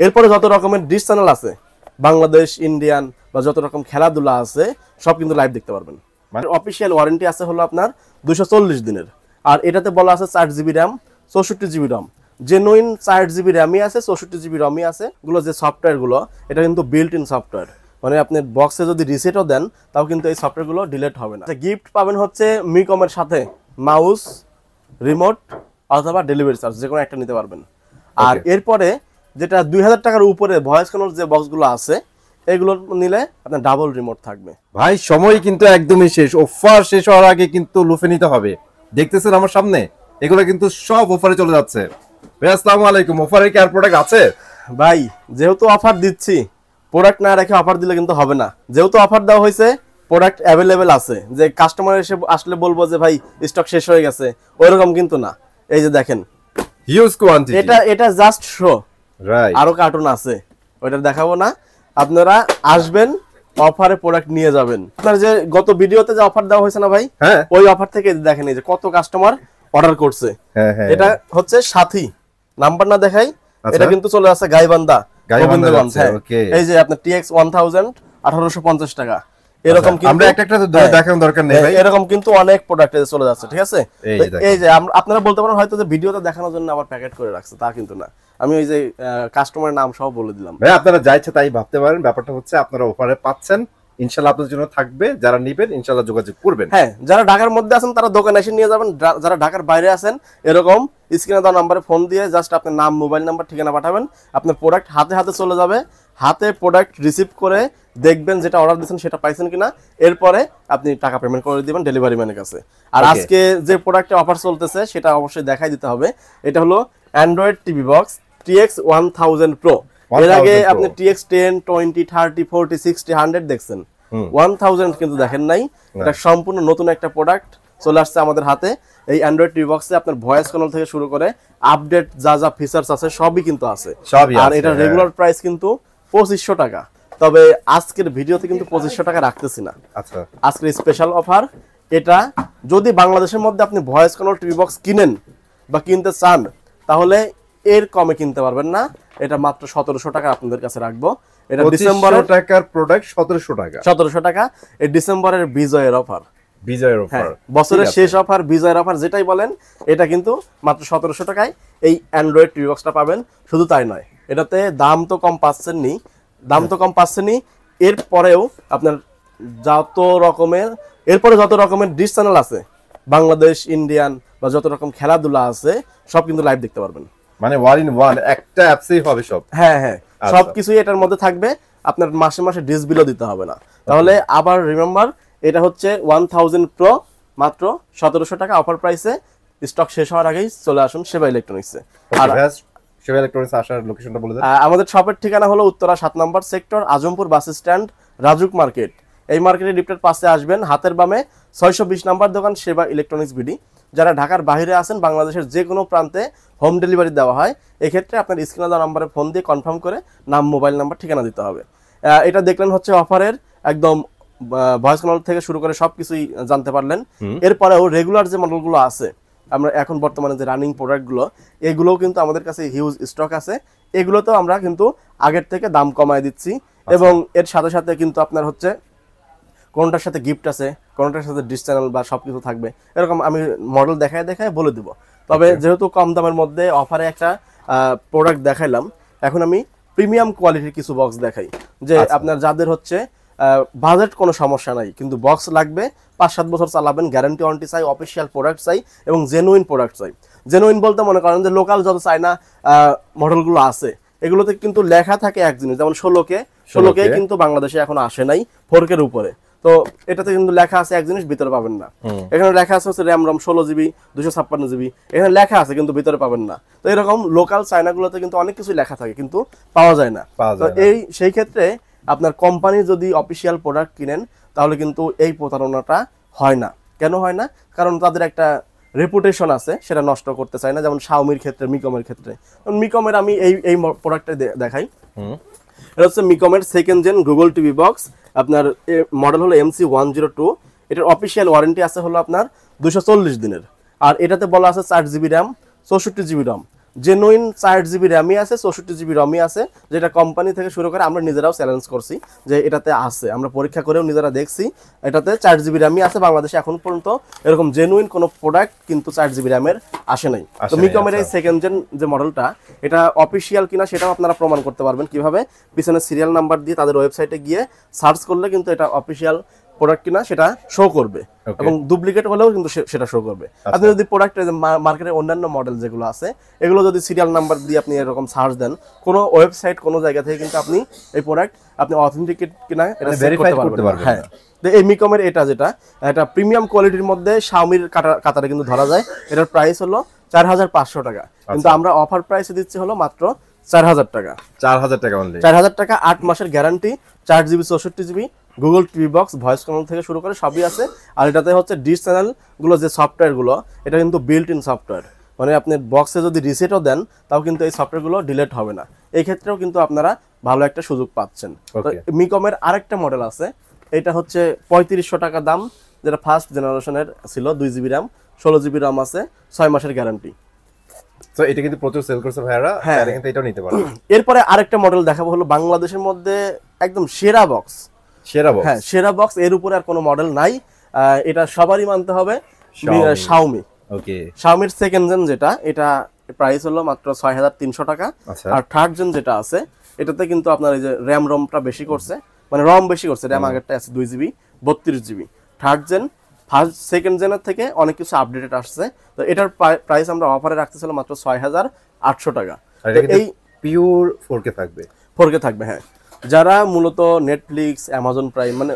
এরপরে যত রকমের ডিশ চ্যানেল আছে বাংলাদেশ ইন্ডিয়ান বা যত রকম খেলাধুলা আছে সব কিন্তু লাইভ দেখতে পারবেন। মানে অফিসিয়াল ওয়ারেন্টি আছে হলো আপনার 240 দিনের। আর এটাতে বলা আছে 4GB র্যাম 64GB রম, জেনুইন 4GB র্যামই আছে 64GB রমই আছে। গুলো যে সফটওয়্যারগুলো এটা কিন্তু বিল্ট ইন সফটওয়্যার, মানে আপনি বক্সে যদি রিসেটও দেন তাও কিন্তু এই সফটওয়্যারগুলো ডিলিট হবে না। গিফট পাবেন হচ্ছে মিকমের সাথে মাউস, রিমোট অথবা ডেলিভারি চার্জ যে কোনো একটা নিতে পারবেন। আর এরপরে যেটা 2000 টাকার উপরে ভয়েস কন্ট্রোল যে বক্সগুলো আছে এগুলো নিলে আপনার ডাবল রিমোট থাকবে। ভাই সময় কিন্তু একদমই শেষ, অফার শেষ হওয়ার আগে কিন্তু লুফে নিতে হবে। দেখতেছেন আমার সামনে এগুলো কিন্তু সব অফারে চলে যাচ্ছে। ভাই আসসালামু আলাইকুম, অফারে কি আর প্রোডাক্ট আছে? ভাই যেহেতু অফার দিচ্ছি, প্রোডাক্ট না রেখে অফার দিলে কিন্তু হবে না। যেহেতু অফার দেওয়া হয়েছে প্রোডাক্ট অ্যাভেলেবেল আছে, যে কাস্টমার এসে আসলে বলবো যে ভাই স্টক শেষ হয়ে গেছে ওইরকম কিন্তু না। এই যে দেখেন হিউজ কোয়ান্টিটি, এটা জাস্ট শো, রাইট। আরো কার্টুন আছে ওইটা দেখাবো না, আপনারা আসবেন অফারে প্রোডাক্ট নিয়ে যাবেন। আপনার যে গত ভিডিওতে যে অফার দেওয়া হয়েছে না ভাই, ওই অফার থেকে দেখেন এই যে কত কাস্টমার অর্ডার করছে। এটা হচ্ছে সাথী নাম্বার না দেখাই, এটা কিন্তু চলে আসছে গাইবান্ধা গোবিন্দগঞ্জ। এই যে আপনার TX 1000 1850 টাকা এরকম, কিন্তু আমরা একটা দেখানোর দরকার নেই ভাই, এরকম কিন্তু অনেক প্রোডাক্ট চলে যাচ্ছে। ঠিক আছে, এই যে আপনারা বলতে পারেন হয়তো যে ভিডিওটা দেখানোর জন্য আবার প্যাকেট করে রাখছে, তা কিন্তু না। আমি ওই যে কাস্টমারের নাম সহ বলে দিলাম। ভাই আপনারা যা ইচ্ছা তাই ভাবতে পারেন, ব্যাপারটা হচ্ছে আপনারা অফারে পাচ্ছেন, ইনশাআল্লাহ আপনাদের জন্য থাকবে। যারা নেবেন ইনশাআল্লাহ যোগাযোগ করবেন। হ্যাঁ, যারা ঢাকার মধ্যে আছেন তারা দোকানে এসে নিয়ে যাবেন। যারা ঢাকার বাইরে আছেন এরকম স্ক্রিনে দেওয়া নাম্বারে ফোন দিয়ে জাস্ট আপনার নাম, মোবাইল নাম্বার, ঠিকানা পাঠাবেন, আপনার প্রোডাক্ট হাতে হাতে চলে যাবে। হাতে প্রোডাক্ট রিসিভ করে দেখবেন যেটা অর্ডার দিয়েছেন সেটা পাইছেন কিনা, এরপরে আপনি টাকা পেমেন্ট করে দিবেন ডেলিভারি ম্যানের কাছে। আর আজকে যে প্রোডাক্টে অফার চলতেছে সেটা অবশ্যই দেখাই দিতে হবে। এটা হলো Android TV box TX 1000 Pro। এর আগে আপনি TX 10, 20, 30, 40, 60, 100 দেখছেন, 1000 কিন্তু দেখেন নাই। এটা সম্পূর্ণ নতুন একটা প্রোডাক্ট চলে আসছে আমাদের হাতে। এই অ্যান্ড্রয়েড টিভি বক্সে আপনার ভয়েস কন্ট্রোল থেকে শুরু করে আপডেট যা যা ফিচার্স আছে সবই কিন্তু আছে। আর এটা রেগুলার প্রাইস কিন্তু 2500 টাকা। তবে আজকের ভিডিওতে কিন্তু 2500 টাকা রাখতেছি না। আচ্ছা, আজকের স্পেশাল অফার এটা। যদি বাংলাদেশের মধ্যে আপনি ভয়েস কন্ট্রোল টিভি বক্স কিনেন বা কিনতে চান তাহলে এর কমে কিনতে পারবেন না। এটা মাত্র 1700 টাকা আপনাদের কাছে রাখবো। এটা ডিসেম্বরের টাকার প্রোডাক্ট 1700 টাকা। এই ডিসেম্বরের বিজয়ের অফার, বছরের শেষ অফার, বিজয়ের অফার যেটাই বলেন, এটা কিন্তু মাত্র 1700 টাকায় এই অ্যান্ড্রয়েড টিভি বক্সটা পাবেন। শুধু তাই নয়, এটাতে দাম তো কম পাচ্ছেনই, এরপরেও আপনার যত রকমের ডিশ চ্যানেল আছে বাংলাদেশ ইন্ডিয়ান বা যত রকম খেলাধুলা আছে সব কিন্তু লাইভ দেখতে পারবেন। মানে ওয়ান ইন ওয়ান একটা অ্যাপসেই হবে সব। হ্যাঁ, সবকিছুই এটার মধ্যে থাকবে। আপনার মাসে মাসে ডিশ বিলও দিতে হবে না। তাহলে আবার রিমেম্বার, এটা হচ্ছে 1000 Pro, মাত্র 1700 টাকা অফার প্রাইসে। স্টক শেষ হওয়ার আগেই চলে আসুন সেবা ইলেকট্রনিক্সে। আর সেবা ইলেকট্রনিক্স আসার লোকেশনটা বলে দেন। আমাদের শপের ঠিকানা হলো উত্তরা 7 নম্বর sector, Azampur bus stand, Rajuk market. এই মার্কেটের লিফটের পাশে আসবেন, হাতের বামে 620 নম্বর দোকান সেবা ইলেকট্রনিক্স বিডি। যারা ঢাকার বাইরে আছেন, বাংলাদেশের যে কোনো প্রান্তে হোম ডেলিভারি দেওয়া হয়। এক্ষেত্রে আপনার স্ক্রিনে দেওয়া নাম্বারে ফোন দিয়ে কনফার্ম করে নাম, মোবাইল নাম্বার, ঠিকানা দিতে হবে। এটা দেখলেন হচ্ছে অফারের একদম ভয়েস কন্ট্রোল থেকে শুরু করে সবকিছুই জানতে পারলেন। এরপরেও রেগুলার যে মডেলগুলো আছে, আমরা এখন বর্তমানে যে রানিং প্রোডাক্টগুলো, এগুলোও কিন্তু আমাদের কাছে হিউজ স্টক আছে। এগুলোতেও আমরা কিন্তু আগের থেকে দাম কমায় দিচ্ছি। এবং এর সাথে সাথে কিন্তু আপনার হচ্ছে কোনটার সাথে গিফট আছে, কোনটার সাথে ডিশ চ্যানেল বা সবকিছু থাকবে, এরকম আমি মডেল দেখায় বলে দিব। তবে যেহেতু কম দামের মধ্যে অফারে একটা প্রোডাক্ট দেখাইলাম, এখন আমি প্রিমিয়াম কোয়ালিটির কিছু বক্স দেখাই, যে আপনার যাদের হচ্ছে বাজেট কোনো সমস্যা নাই কিন্তু বক্স লাগবে, 5-7 বছর চালাবেন, গ্যারান্টি ওয়ারেন্টি চাই, অফিসিয়াল প্রোডাক্ট চাই এবং জেনুইন প্রোডাক্ট চাই। জেনুইন বলতে মনে করেন যে লোকাল যত চায়না মডেলগুলো আছে এগুলোতে কিন্তু লেখা থাকে এক জিনিস, যেমন 16K কিন্তু বাংলাদেশে এখনো আসে নাই 4K এর উপরে। তো এটাতে কিন্তু লেখা আছে এক জিনিস, ভিতরে পাবেন না। এখানে লেখা আছে হচ্ছে র্যাম 16GB 256GB, এখানে লেখা আছে কিন্তু ভিতরে পাবেন না। তো এরকম লোকাল চায়নাগুলোতে কিন্তু অনেক কিছু লেখা থাকে কিন্তু পাওয়া যায় না। তো সেই ক্ষেত্রে আপনার কোম্পানি যদি অফিসিয়াল প্রোডাক্ট কিনেন তাহলে কিন্তু এই প্রতারণাটা হয় না। কেন হয় না? কারণ তাদের একটা রেপুটেশন আছে, সেটা নষ্ট করতে চায় না। যেমন শাওমির ক্ষেত্রে, মিকমের ক্ষেত্রে, মিকমের আমি এই প্রোডাক্টটা দেখাই। এটা হচ্ছে মিকমের second gen Google TV box. আপনার মডেল হলো MC102। এটার অফিসিয়াল ওয়ারেন্টি আছে হলো আপনার 240 দিনের। আর এটাতে বলা আছে 4GB র্যাম 64GB রম, জেনুইন 4GB র্যামই আছে, 64GB রমই আছে, যেটা কোম্পানি থেকে শুরু করে আমরা নিজেরাও চ্যালেঞ্জ করছি যে এটাতে আছে, আমরা পরীক্ষা করেও নিজেরা দেখছি এটাতে 4GB র্যামই আছে। বাংলাদেশে এখন পর্যন্ত এরকম জেনুইন কোনো প্রোডাক্ট কিন্তু 4GB র্যামের আসে নাই। তো মিকমের এই সেকেন্ড জেন যে মডেলটা, এটা অফিসিয়াল কিনা সেটাও আপনারা প্রমাণ করতে পারবেন কিভাবে, পিছনে সিরিয়াল নাম্বার দিয়ে তাদের ওয়েবসাইটে গিয়ে সার্চ করলে কিন্তু এটা অফিসিয়াল প্রোডাক্ট কিনা সেটা শো করবে, এবং ডুপ্লিকেট হলেও কিন্তু সেটা শো করবে। আপনি যদি প্রোডাক্টের মার্কেটে অন্যান্য মডেল যেগুলো আছে এগুলো যদি সিরিয়াল নাম্বার দিয়ে আপনি এরকম সার্চ দেন, কোনো ওয়েবসাইট কোনো জায়গা থেকে কিন্তু আপনি এই প্রোডাক্ট আপনি অথেন্টিকেট কিনা এটা ভেরিফাই করতে পারবেন। হ্যাঁ, তো এই মিকমের এটা যেটা এটা প্রিমিয়াম কোয়ালিটির মধ্যে শাওমির কাতারে কিন্তু ধরা যায়। এটার প্রাইস হলো 4500 টাকা, কিন্তু আমরা অফার প্রাইসে দিচ্ছি হলো মাত্র 4000 টাকা। 4000 টাকা অনলি, 4000 টাকা, 8 মাসের guarantee, 4GB 64GB Google TV box, voice control থেকে শুরু করে সবই আছে। আর এটাতে হচ্ছে ডিশ চ্যানেল গুলো যে সফটওয়্যার গুলো, এটা কিন্তু বিল্ট ইন সফটওয়্যার, মানে আপনি বক্সে যদি রিসেটও দেন তাও কিন্তু এই সফটওয়্যার গুলো ডিলিট হবে না। এই ক্ষেত্রেও কিন্তু আপনারা ভালো একটা সুযোগ পাচ্ছেন। তো মিকমের আরেকটা মডেল আছে, এটা হচ্ছে 3500 টাকা দাম, যেটা ফার্স্ট জেনারেশনের ছিল, 2GB র্যাম, 16GB র্যাম আছে, 6 মাসের গ্যারান্টি। তো এটা কিন্তু প্রচুর সেল করছে ভাইরা, তাহলে কিন্তু এটাও নিতে পারবেন। এরপরে আরেকটা মডেল দেখাবো হলো বাংলাদেশের মধ্যে একদম সেরা বক্স, হ্যাঁ সেরা বক্স, এর উপরে আর কোনো মডেল নাই, এটা সবারই মানতে হবে, শাওমি। ওকে, শাওমির সেকেন্ড জেন যেটা, এটা প্রাইস হলো মাত্র 6300 টাকা। আর থার্ড জেন যেটা আছে এটাতে কিন্তু আপনার এই যে র্যাম রমটা বেশি করছে, মানে রম বেশি করছে, র্যাম আগেরটা আছে 2GB 32GB। Third gen first second জেনের থেকে অনেক কিছু আপডেটেড আসছে। তো এটার প্রাইস আমরা অফারে রাখতেছিলাম মাত্র 6800 টাকা। এই পিওর 4K থাকবে, 4K থাকবে। হ্যাঁ, যারা মূলত নেটফ্লিক্স, অ্যামাজন প্রাইম, মানে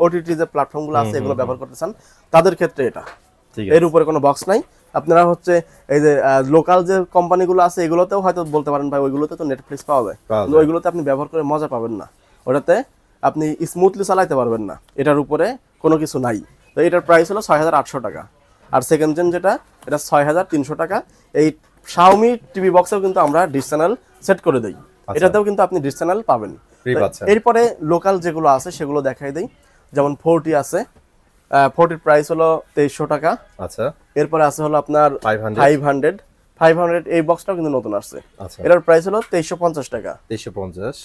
ওটিটি যে প্ল্যাটফর্মগুলো আছে এগুলো ব্যবহার করতে চান তাদের ক্ষেত্রে এটা, এর উপরে কোনো বক্স নাই। আপনারা হচ্ছে এই যে লোকাল যে কোম্পানিগুলো আছে এগুলোতেও হয়তো বলতে পারেন ভাই ওইগুলোতে তো নেটফ্লিক্স পাওয়া যায়, কিন্তু ওইগুলোতে আপনি ব্যবহার করে মজা পাবেন না, ওটাতে আপনি স্মুথলি চালাইতে পারবেন না, এটার উপরে কোনো কিছু নাই। তো এটার প্রাইস হলো 6800 টাকা। আর সেকেন্ড জেন যেটা, এটা 6300 টাকা। এই শাওমি টিভি বক্সেও কিন্তু আমরা ডিশ চ্যানেল সেট করে দেই, এটাতেও কিন্তু আপনি ডিশ চ্যানেল পাবেন। এরপরে লোকাল যেগুলো আছে সেগুলো দেখাই দেই, যেমন 40 আছে, 40 প্রাইস হলো 2300 টাকা। আচ্ছা, এরপরে আছে হলো আপনার 500 এই বক্সটাও কিন্তু নতুন আসছে, এটার প্রাইস হলো 2350 টাকা। 2350।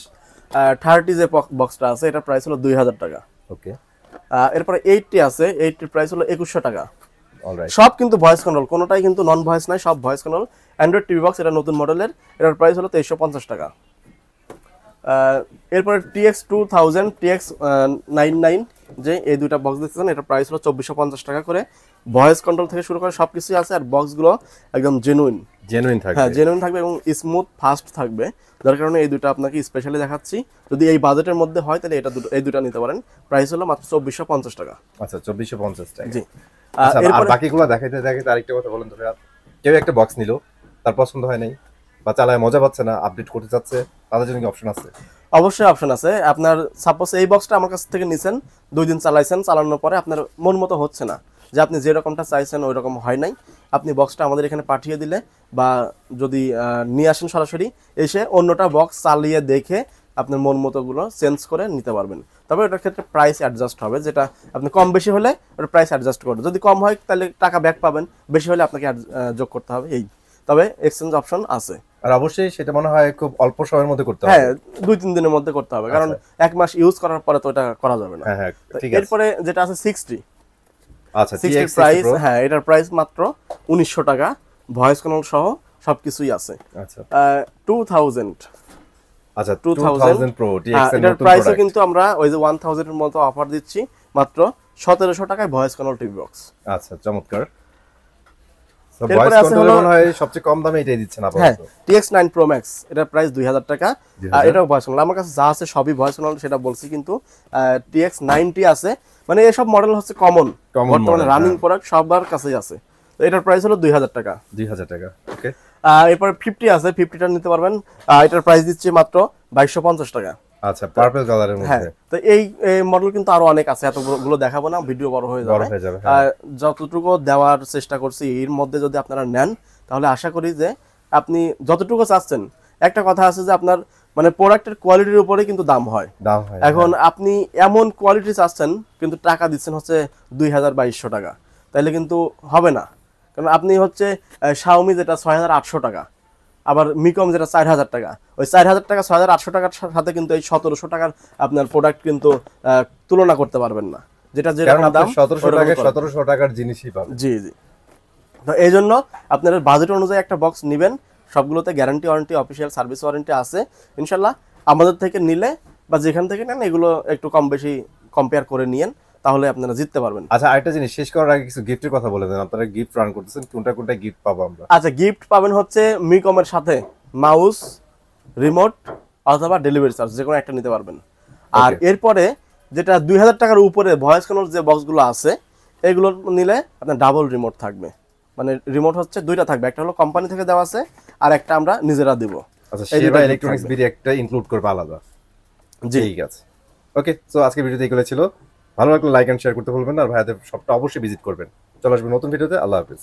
30 যে বক্সটা আছে এটার প্রাইস হলো 2000 টাকা। ওকে, এরপরে 80 আছে, 80 প্রাইস হলো 2100 টাকা। সব কিন্তু ভয়েস কন্ট্রোল, কোনোটাই কিন্তু নন ভয়েস নাই, সব voice control Android TV box, এটা নতুন মডেলের, এটার প্রাইস হলো 2350 টাকা। এরপরে TX 2000, TX 99 যে এই দুইটা বক্স দেখতেছেন, এটার প্রাইস হলো 2450 টাকা করে। ভয়েস কন্ট্রোল থেকে শুরু করে সবকিছুই আছে, আর বক্সগুলো একদম জেনুইন থাকবে। হ্যাঁ, জেনুইন থাকবে এবং স্মুথ ফাস্ট থাকবে, যার কারণে এই দুটো আপনাকে স্পেশালি দেখাচ্ছি। যদি এই বাজেটের মধ্যে হয় তাহলে এই দুটো নিতে পারেন। প্রাইস হলো মাত্র 2450 টাকা। আচ্ছা, 2450 টাকা। জি, আর বাকিগুলো দেখাইতে আরেকটা কথা বলেন তো ভাই, কেউ একটা বক্স নিল, তার পছন্দ হয় নাই বা চালায় মজা পাচ্ছে না, আপডেট করতে চাচ্ছে, তাদের জন্য কি অপশন আছে? অবশ্যই অপশন আছে। আপনার সাপোজ এই বক্সটা আমার কাছ থেকে নিছেন, 2 দিন চালাইছেন, চালানোর পরে আপনার মন মতো হচ্ছে না, যে আপনি যে রকমটা চাইছেন ওই রকম হয় নাই, আপনি বক্সটা আমাদের এখানে পাঠিয়ে দিলে বা যদি নিয়ে আসেন সরাসরি এসে অন্যটা বক্স চালিয়ে দেখে আপনার মন মতোগুলো চেঞ্জ করে নিতে পারবেন। তবে ওটার ক্ষেত্রে প্রাইস অ্যাডজাস্ট হবে, যেটা আপনি কম বেশি হলে ওটা প্রাইস অ্যাডজাস্ট করবে, যদি কম হয় তাহলে টাকা ব্যাক পাবেন, বেশি হলে আপনাকে যোগ করতে হবে। এই তবে এক্সচেঞ্জ অপশন আছে, আর অবশ্যই সেটা মনে হয় খুব অল্প সময়ের মধ্যে করতে হবে। হ্যাঁ, 2-3 দিনের মধ্যে করতে হবে, কারণ 1 মাস ইউজ করার পরে তো এটা করা যাবে না। হ্যাঁ, ঠিক আছে। এরপরে যেটা আছে 60, আচ্ছা, 60 প্রাইস, হ্যাঁ এটার প্রাইস মাত্র 1900 টাকা, ভয়েস কন্ট্রোল সহ সবকিছুই আছে। আচ্ছা, 2000, আচ্ছা 2000 প্রো TX এর এটার প্রাইসও কিন্তু আমরা ওই যে 1000 এর মতো অফার দিচ্ছি, মাত্র 1700 টাকায় ভয়েস কন্ট্রোল টিভি বক্স। আচ্ছা, চমৎকার। সো ভয়েস কন্ট্রোল মনে হয় সবচেয়ে কম দামে এটাই দিচ্ছেন আপনারা। হ্যাঁ, TX 9 Pro Max, এটার প্রাইস 2000 টাকা। আর এটাও ভয়েস কন্ট্রোল, আমার কাছে যা আছে সবই ভয়েস কন্ট্রোল, সেটা বলছি, কিন্তু TX 90 আছে, মানে এসব মডেল হচ্ছে কমন বর্তমানে রানিং প্রোডাক্ট, সবার কাছেই আছে। তো এটার প্রাইস হলো 2000 টাকা। 2000 টাকা। ওকে, এরপর 50 আছে, 50টা নিতে পারবেন, এটার প্রাইস দিচ্ছি মাত্র 2250 টাকা। আচ্ছা, পার্পল কালারের মধ্যে। হ্যাঁ, তো এই মডেল কিন্তু আরো অনেক আছে, এতগুলো দেখাবো না, ভিডিও বড় হয়ে যাবে। যতটুকু দেওয়ার চেষ্টা করছি এর মধ্যে যদি আপনারা নেন তাহলে আশা করি যে আপনি যতটুকু চাচ্ছেন, একটা কথা আছে যে আপনার মানে প্রোডাক্টের কোয়ালিটির উপরে কিন্তু দাম হয়। এখন আপনি এমন কোয়ালিটি চাচ্ছেন কিন্তু টাকা দিচ্ছেন হচ্ছে 2200 টাকা, তাহলে কিন্তু হবে না। কারণ আপনি হচ্ছে শাওমি যেটা 6800 টাকা, আবার মিকম যেটা 4000 টাকা, ওই 4000 টাকা 6800 টাকার সাথে কিন্তু এই 1700 টাকার আপনার প্রোডাক্ট কিন্তু তুলনা করতে পারবেন না, যেটা যেরকম দাম 1700 টাকার জিনিসই পাবেন। জি জি। তো এই জন্য আপনারা বাজেট অনুযায়ী একটা বক্স নেবেন, সবগুলোতে guarantee warranty official service warranty আছে ইনশাল্লাহ। আমাদের থেকে নিলে বা যেখান থেকে নেন এগুলো একটু কম বেশি কম্পেয়ার করে নিয়েন, তাহলে আপনারা জিততে পারবেন। আচ্ছা, আরেকটা জিনিস শেষ করার আগে কিছু গিফটের কথা বলে দেন, আপনারা গিফট রান করতেছেন, কোনটা কোনটা গিফট পাবো আমরা? আচ্ছা, গিফট পাবেন হচ্ছে মিকমের সাথে মাউস, রিমোট অথবা ডেলিভারি চার্জ যে কোনো একটা নিতে পারবেন। আর এরপরে যেটা 2000 টাকার উপরে ভয়েস কন্ট্রোল যে বক্সগুলো আছে এগুলো নিলে আপনার ডাবল রিমোট থাকবে, মানে রিমোট হচ্ছে দুইটা থাকবে, একটা হলো কোম্পানি থেকে দেওয়া আছে আর একটা আমরা নিজেরা দিব। আচ্ছা, সেবা ইলেকট্রনিক্স বিডি একটা ইনক্লুড করবে আলাদা। জি ঠিক আছে, ওকে। সো আজকে ভিডিওতে এগুলো ছিল, ভালো লাগলে লাইক এন্ড শেয়ার করতে ভুলবেন না, আর ভাইয়াদের সবটা অবশ্যই ভিজিট করবেন। চলে আসবেন নতুন ভিডিওতে। আল্লাহ হাফেজ।